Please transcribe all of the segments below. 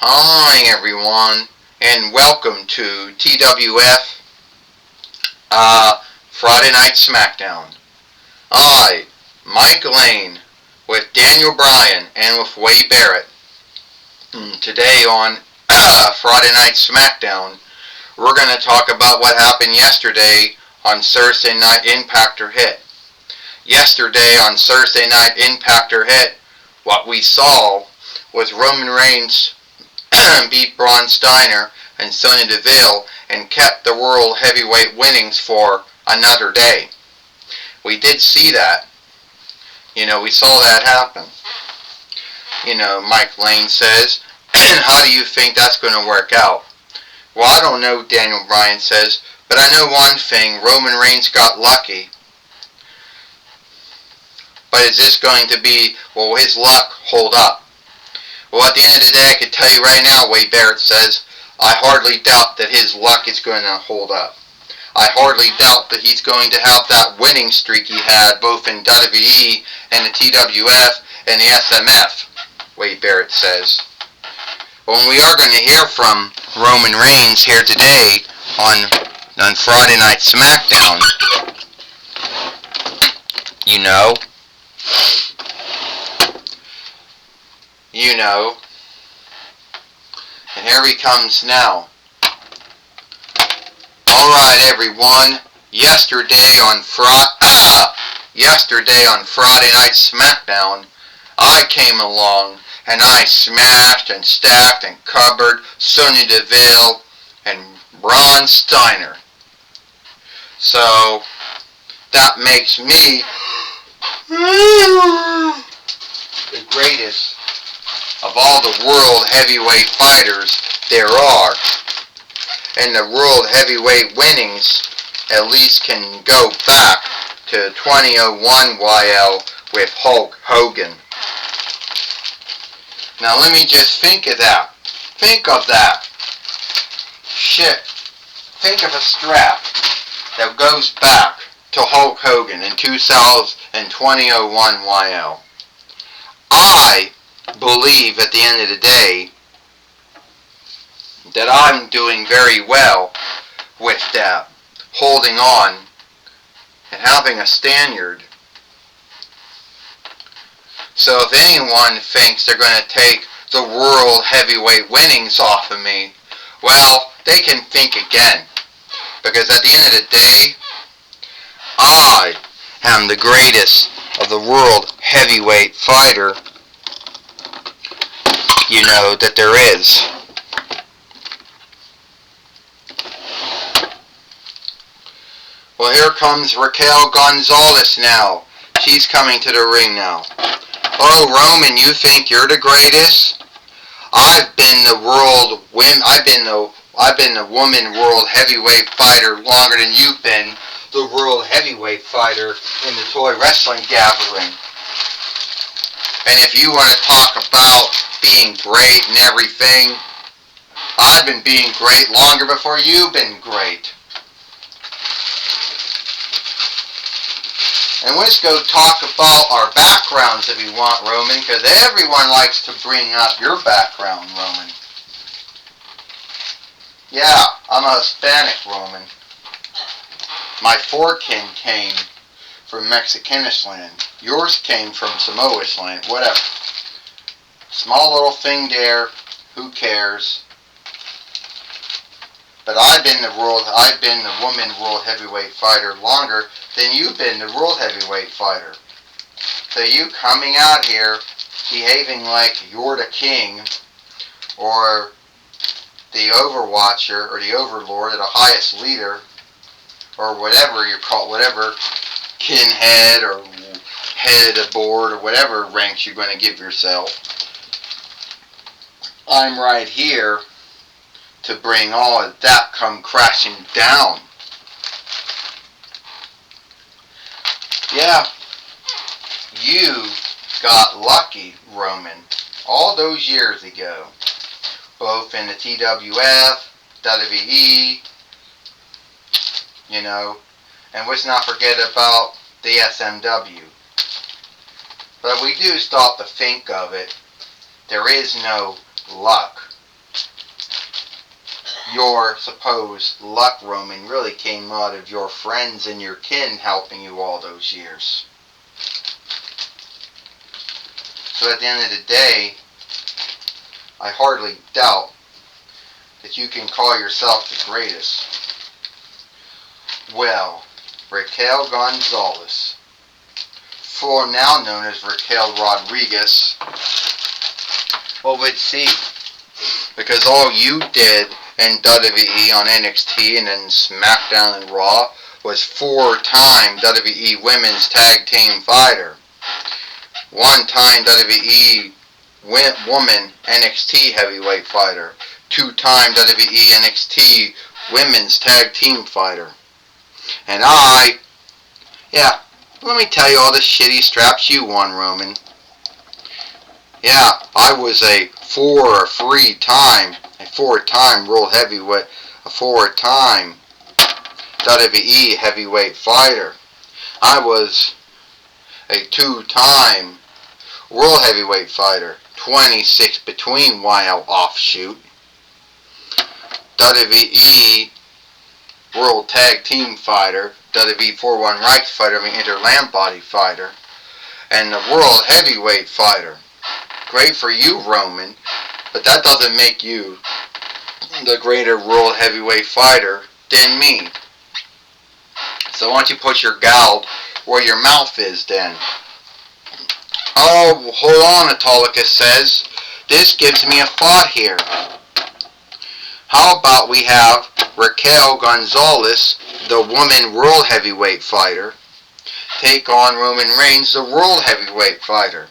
Hi everyone, and welcome to TWF Friday Night Smackdown. I, Mike Lane, with Daniel Bryan and with Wade Barrett. Today on Friday Night Smackdown, we're going to talk about what happened yesterday on Thursday Night Impact or Hit. Yesterday on Thursday Night Impact or Hit, what we saw was Roman Reigns beat Braun Steiner and Sonya Deville and kept the World Heavyweight winnings for another day. We did see that. We saw that happen. Mike Lane says, how do you think that's going to work out? Well, I don't know, Daniel Bryan says, but I know one thing, Roman Reigns got lucky. But is this going to be, will his luck hold up? Well, at the end of the day, I can tell you right now, Wade Barrett says, I hardly doubt that his luck is going to hold up. I hardly doubt that he's going to have that winning streak he had both in WWE and the TWF and the SMF, Wade Barrett says. Well, we are going to hear from Roman Reigns here today on Friday Night Smackdown. And here he comes now. Alright everyone, yesterday on Friday Night Smackdown, I came along and I smashed and stacked and covered Sonya Deville and Braun Steiner. So, that makes me the greatest of all the world heavyweight fighters there are. And the world heavyweight winnings at least can go back to 2001 YL with Hulk Hogan. Now let me just think of that. Think of that. Shit. Think of a strap that goes back to Hulk Hogan in 2001 YL. I believe at the end of the day that I'm doing very well with that, holding on and having a standard. So if anyone thinks they're going to take the world heavyweight winnings off of me, well, they can think again. Because at the end of the day, I am the greatest of the world heavyweight fighter, that there is. Well, here comes Raquel Gonzalez now. She's coming to the ring now. Oh, Roman, you think you're the greatest? I've been the woman world heavyweight fighter longer than you've been the world heavyweight fighter in the toy wrestling gathering. And if you want to talk about being great and everything, I've been being great longer before you've been great. And let's go talk about our backgrounds if you want, Roman, because everyone likes to bring up your background, Roman. Yeah, I'm a Hispanic Roman. My forekin came from Mexicanistan land. Yours came from Samoa's land, whatever. Small little thing there, who cares? But I've been the woman world heavyweight fighter longer than you've been the world heavyweight fighter. So you coming out here behaving like you're the king or the overwatcher or the overlord or the highest leader or whatever you're called, whatever kinhead or head of the board or whatever ranks you're going to give yourself. I'm right here to bring all of that come crashing down. Yeah, you got lucky, Roman, all those years ago, both in the TWF, WWE, and let's not forget about the SMW. But we do stop to think of it. There is no luck your supposed luck, Roman, really came out of your friends and your kin helping you all those years. So at the end of the day, I hardly doubt that you can call yourself the greatest. Well, Raquel Gonzalez, for now known as Raquel Rodriguez, what would see? Because all you did in WWE on NXT and then Smackdown and Raw was 4-time WWE Women's Tag Team Fighter, 1-time WWE Woman NXT Heavyweight Fighter, 2-time WWE NXT Women's Tag Team Fighter. And let me tell you all the shitty straps you won, Roman. Yeah, I was a 4-time World Heavyweight, a 4-time WWE Heavyweight Fighter. I was a 2-time World Heavyweight Fighter, 26 between while offshoot, WWE World Tag Team Fighter, WWE 4-1 Rights Fighter, Interland Body Fighter, and the World Heavyweight Fighter. Great for you, Roman, but that doesn't make you the greater World Heavyweight Fighter than me. So why don't you put your gout where your mouth is then? Oh, hold on, Autolycus says. This gives me a thought here. How about we have Raquel Gonzalez, the woman World Heavyweight Fighter, take on Roman Reigns, the World Heavyweight Fighter?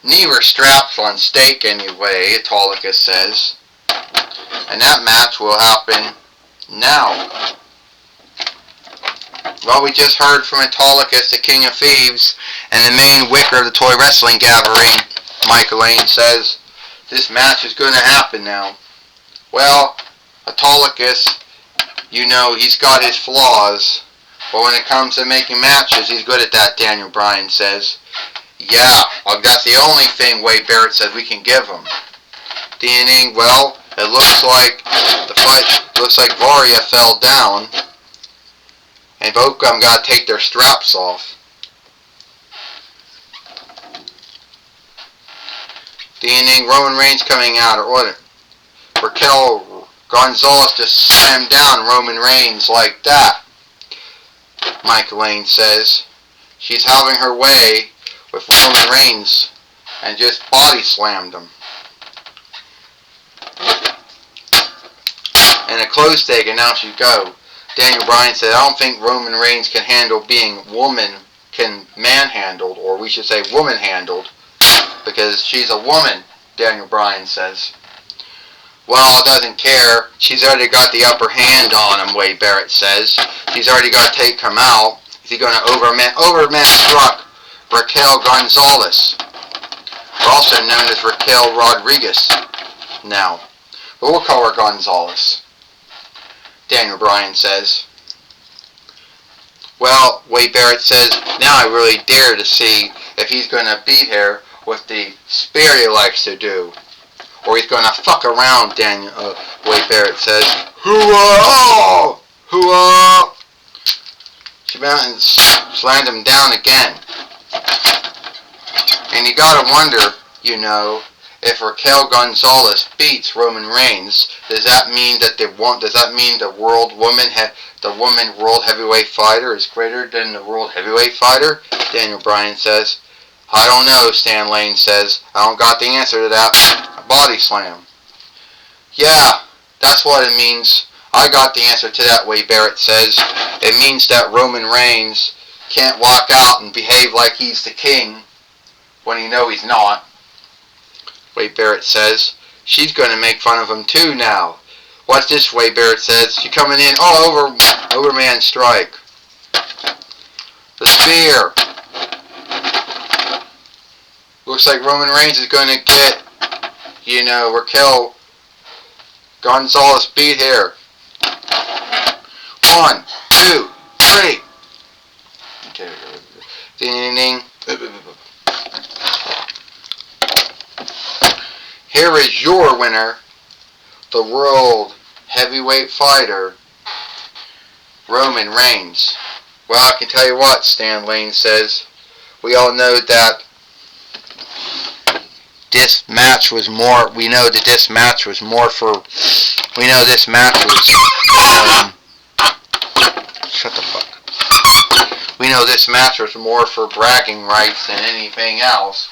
Neither straps on stake anyway, Autolycus says. And that match will happen now. Well, we just heard from Autolycus, the King of Thieves, and the main wicker of the Toy Wrestling Gathering, Michael Lane says, this match is going to happen now. Well, Autolycus, you know, he's got his flaws, but when it comes to making matches, he's good at that, Daniel Bryan says. Yeah, well, that's the only thing Wade Barrett said we can give him. DNA, well, it looks like Varia fell down, and both of them got to take their straps off. DNA, Roman Reigns coming out, or what? Raquel Gonzalez just slammed down Roman Reigns like that, Mike Lane says. She's having her way with Roman Reigns and just body slammed him. And a close tag, and now she go. Daniel Bryan said, I don't think Roman Reigns can handle being manhandled, or we should say woman-handled, because she's a woman, Daniel Bryan says. Well, doesn't care. She's already got the upper hand on him, Wade Barrett says. She's already got to take him out. Is he going to overman struck Raquel Gonzalez, also known as Raquel Rodriguez now. But we'll call her Gonzalez, Daniel Bryan says. Well, Wade Barrett says, now I really dare to see if he's going to beat her with the spear he likes to do. Or he's going to fuck around, Wade Barrett says. Hoo-ah! Hoo-ah! She went and slammed him down again. And you gotta wonder, you know, if Raquel Gonzalez beats Roman Reigns, does that mean the woman World Heavyweight Fighter is greater than the World Heavyweight Fighter? Daniel Bryan says. I don't know, Stan Lane says. I don't got the answer to that. A body slam. Yeah, that's what it means. I got the answer to that, Wade Barrett says. It means that Roman Reigns can't walk out and behave like he's the king when you know he's not. Wade Barrett says. She's going to make fun of him too now. Watch this, Wade Barrett says. She's coming in. Oh, Overman strike. The spear. Looks like Roman Reigns is going to get, you know, Raquel Gonzalez beat here. 1, 2, 3. Okay. Ding, ding, ding. Here is your winner, the World heavyweight fighter, Roman Reigns. Well, I can tell you what, Stan Lane says. We all know that this match was more, we know that this match was more for, we know this match was, shut the fuck up. We know this match was more for bragging rights than anything else.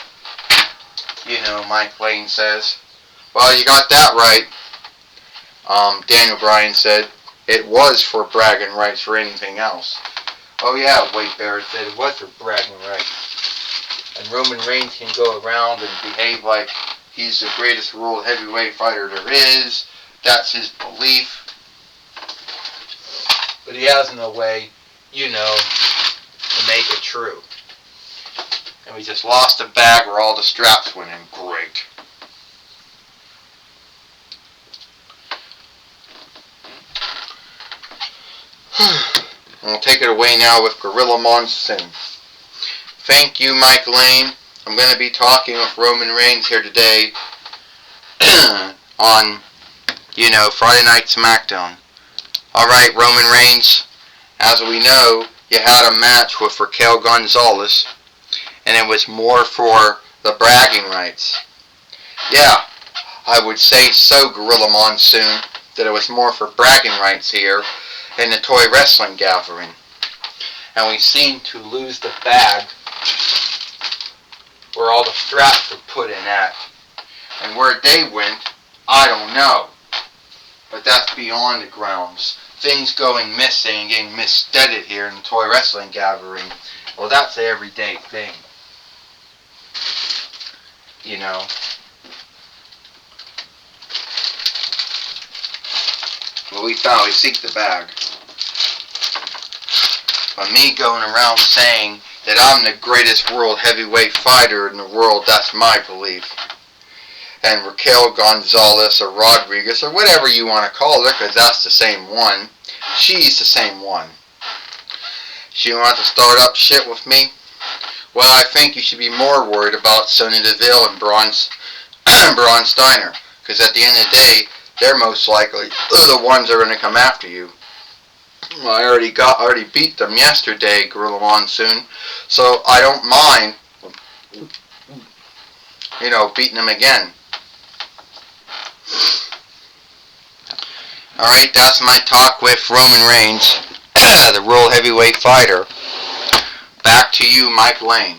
You know, Mike Lane says. Well, you got that right. Daniel Bryan said it was for bragging rights for anything else. Oh yeah, Wade Barrett said it was for bragging rights. And Roman Reigns can go around and behave like he's the greatest world heavyweight fighter there is. That's his belief. But he has no way, you know, to make it true. And we just lost a bag where all the straps went in. Great. And we'll take it away now with Gorilla Monsoon. Thank you, Mike Lane. I'm going to be talking with Roman Reigns here today on, you know, Friday Night Smackdown. Alright, Roman Reigns, as we know, you had a match with Raquel Gonzalez, and it was more for the bragging rights. Yeah, I would say so, Gorilla Monsoon, that it was more for bragging rights here in the toy wrestling gathering. And we seem to lose the bag where all the straps were put in at. And where they went, I don't know. But that's beyond the grounds. Things going missing and getting missteaded here in the toy wrestling gathering, well, that's an everyday thing. You know. Well, we finally seek the bag. But me going around saying that I'm the greatest world heavyweight fighter in the world, that's my belief. And Raquel Gonzalez or Rodriguez or whatever you want to call her, because that's the same one. She's the same one. She wants to start up shit with me? Well, I think you should be more worried about Sonya Deville and Braun Steiner. Because at the end of the day, they're most likely the ones that are going to come after you. Well, I already beat them yesterday, Gorilla Monsoon. So I don't mind, you know, beating them again. Alright, that's my talk with Roman Reigns, the World Heavyweight Fighter. Back to you, Mike Lane.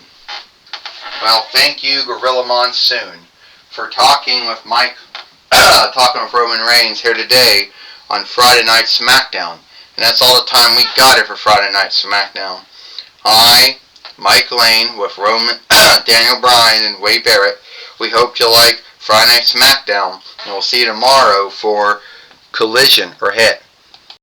Well, thank you, Gorilla Monsoon, for talking with Roman Reigns here today on Friday Night Smackdown. And that's all the time we got it for Friday Night Smackdown. I, Mike Lane, with Daniel Bryan and Wade Barrett, we hope you like Friday Night Smackdown, and we'll see you tomorrow for Collision or Hit.